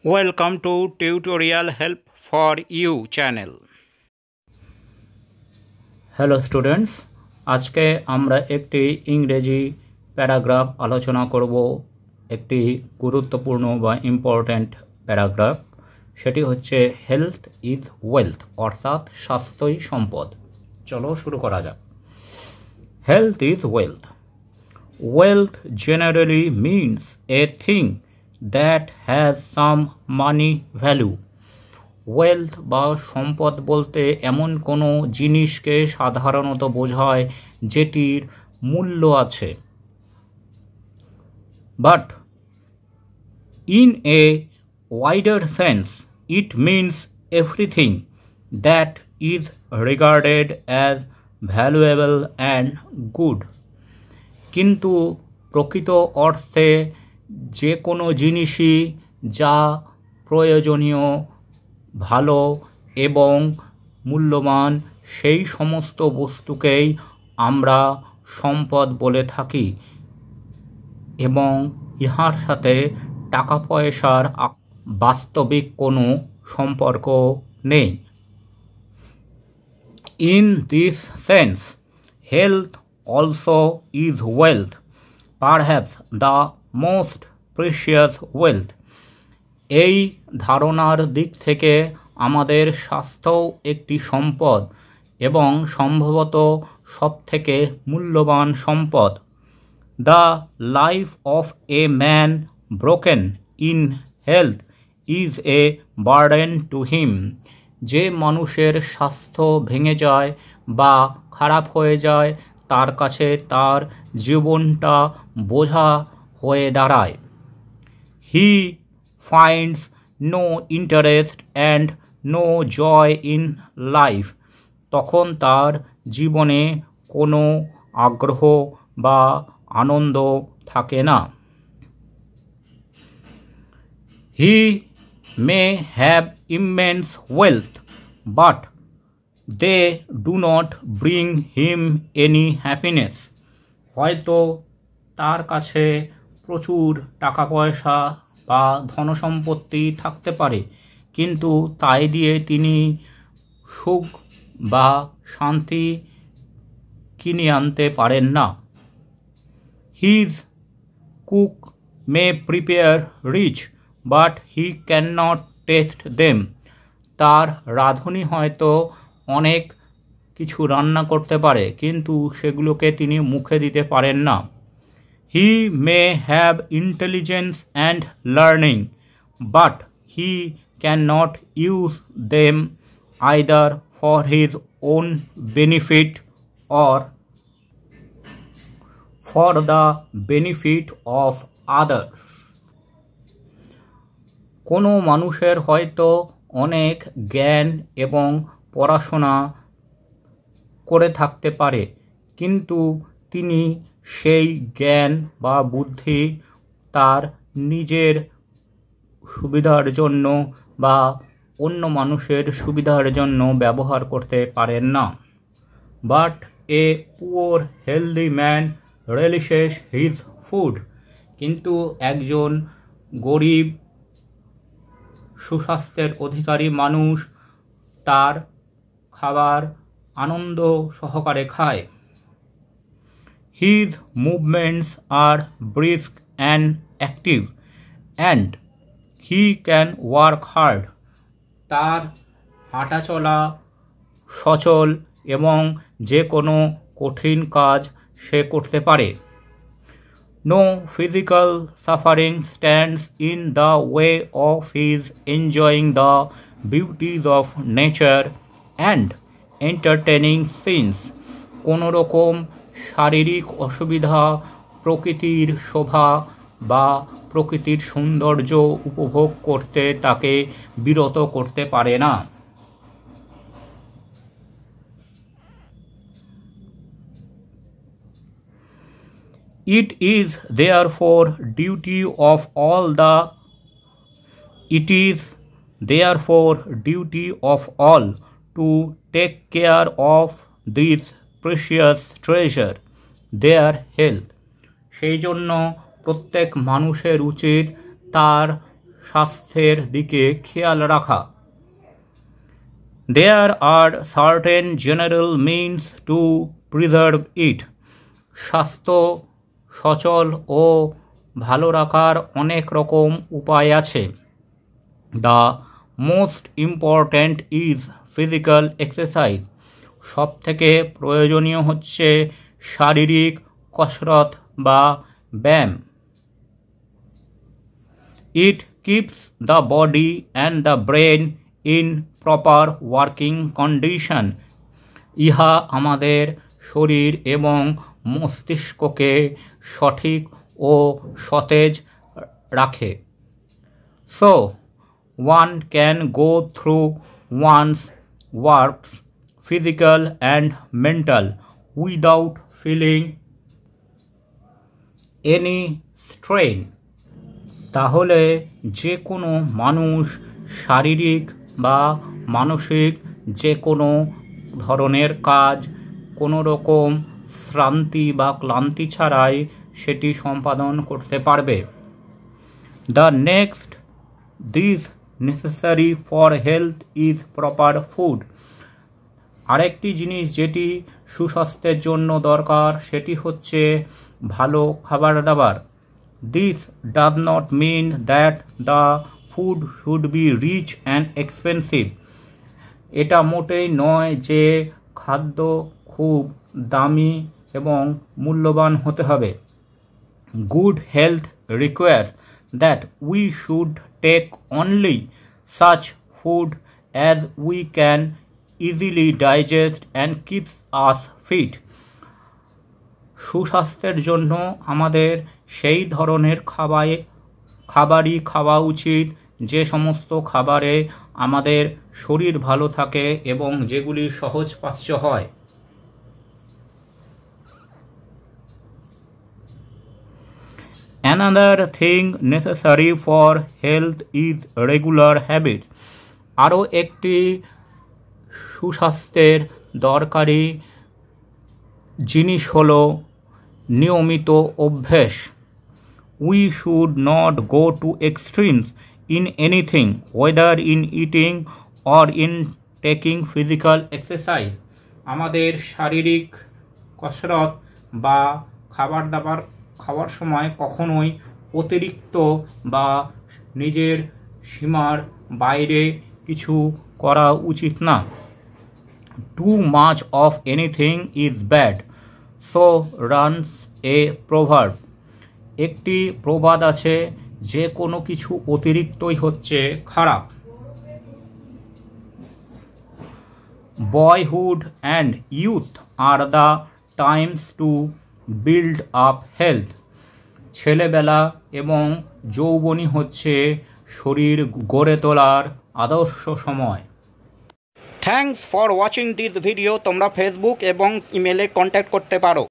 Welcome to Tutorial Help for You channel. Hello students, আজকে আমরা একটি ইংরেজি প্যারাগ্রাফ আলোচনা করব। একটি গুরুত্বপূর্ণ বা ইম্পর্ট্যান্ট প্যারাগ্রাফ, সেটি হচ্ছে হেলথ ইজ ওয়েলথ, অর্থাৎ স্বাস্থ্যই সম্পদ। চলো শুরু করা যাক। Health is wealth. Wealth generally means a thing that has some money value. Wealth বা সম্পদ বলতে এমন কোনো জিনিসকে সাধারণত বোঝায় যেটির মূল্য আছে। But in a wider sense it means everything that is regarded as valuable and good. কিন্তু প্রকৃত অর্থে যে কোনো জিনিসই যা প্রয়োজনীয়, ভালো এবং মূল্যবান, সেই সমস্ত বস্তুকেই আমরা সম্পদ বলে থাকি এবং ইহার সাথে টাকা পয়সার বাস্তবিক কোনো সম্পর্ক নেই। In this sense health also is wealth, perhaps the most precious wealth. এই ধারণার দিক থেকে আমাদের স্বাস্থ্যও একটি সম্পদ এবং সম্ভবত সবথেকে মূল্যবান সম্পদ। The life of a man broken in health is a burden to him. যে মানুষের স্বাস্থ্য ভেঙে যায় বা খারাপ হয়ে যায়, তার কাছে তার জীবনটা বোঝা হয়ে দাঁড়ায়। He finds no interest and no joy in life. তখন তার জীবনে কোনো আগ্রহ বা আনন্দ থাকে না। He may have immense wealth but they do not bring him any happiness. হয়তো তার কাছে প্রচুর টাকা পয়সা বা ধনসম্পত্তি থাকতে পারে, কিন্তু তাই দিয়ে তিনি সুখ বা শান্তি কিনে আনতে পারেন না। His cook may prepare rich but he cannot taste them. তার রাঁধুনি হয়তো অনেক কিছু রান্না করতে পারে, কিন্তু সেগুলোকে তিনি মুখে দিতে পারেন না। He may have intelligence and learning but he can not use them either for his own benefit or for the benefit of others. কোনো মানুষের হয়তো অনেক জ্ঞান এবং পড়াশোনা করে থাকতে পারে, কিন্তু তিনি সেই জ্ঞান বা বুদ্ধি তার নিজের সুবিধার জন্য বা অন্য মানুষের সুবিধার জন্য ব্যবহার করতে পারেন না। But a poor healthy man relishes his food. কিন্তু একজন গরিব সুস্বাস্থ্যের অধিকারী মানুষ তার খাবার আনন্দ সহকারে খায়। His movements are brisk and active and he can work hard. তার হাঁটাচলা সচল এবং যে কোনো কঠিন কাজ সে করতে পারে। No physical suffering stands in the way of his enjoying the beauties of nature and entertaining scenes. কোনো রকম শারীরিক অসুবিধা প্রকৃতির শোভা বা প্রকৃতির সৌন্দর্য উপভোগ করতে তাকে বিরত করতে পারে না। It is therefore duty of all to take care of this precious treasure, their health. সেই জন্য প্রত্যেক মানুষের উচিত তার স্বাস্থ্যের দিকে খেয়াল রাখা। There are certain general means to preserve it. স্বাস্থ্য সচল ও ভালো রাখার অনেক রকম উপায় আছে। The most important is physical exercise. সব থেকে প্রয়োজনীয় হচ্ছে শারীরিক কসরত বা ব্যায়াম। It keeps the body and the brain in proper working condition. ইহা আমাদের শরীর এবং মস্তিষ্ককে সঠিক ও সতেজ রাখে। So, one can go through one's works, physical and mental, without feeling any strain. তাহলে যে কোনো মানুষ শারীরিক বা মানসিক যে কোনো ধরনের কাজ কোনো রকম শ্রান্তি বা ক্লান্তি ছাড়াই সেটি সম্পাদন করতে পারবে। The next this necessary for health is proper food. আরেকটি জিনিস যেটি সুস্বাস্থ্যের জন্য দরকার সেটি হচ্ছে ভালো খাবার দাবার। This does not mean that the food should be rich and expensive. এটা মোটেই নয় যে খাদ্য খুব দামি এবং মূল্যবান হতে হবে। Good health requires that we should take only such food as we can easily digest and keeps us fit. সুস্বাস্থ্যের জন্য আমাদের সেই ধরনের খাবারই খাওয়া উচিত যে সমস্ত খাবারে আমাদের শরীর ভালো থাকে এবং যেগুলি সহজপাচ্য হয়। Another thing necessary for health is regular habits. আরও একটি সুস্বাস্থ্যের দরকারি জিনিস হলো নিয়মিত অভ্যাস। We should not go to extremes in anything, whether in eating or in taking physical exercise. আমাদের শারীরিক কসরত বা খাবার দাবার খাওয়ার সময় কখনোই অতিরিক্ত বা নিজের সীমার বাইরে কিছু করা উচিত না। Too much of anything is bad, so runs a proverb. একটি প্রবাদ আছে, যে কোনো কিছু অতিরিক্তই হচ্ছে খারাপ। Boyhood and youth are the times to build up health. ছেলেবেলা এবং যৌবনই হচ্ছে শরীর গড়ে তোলার আদর্শ সময়। Thanks for watching this video. তোমরা ফেসবুক এবং ইমেলে কন্ট্যাক্ট করতে পারো।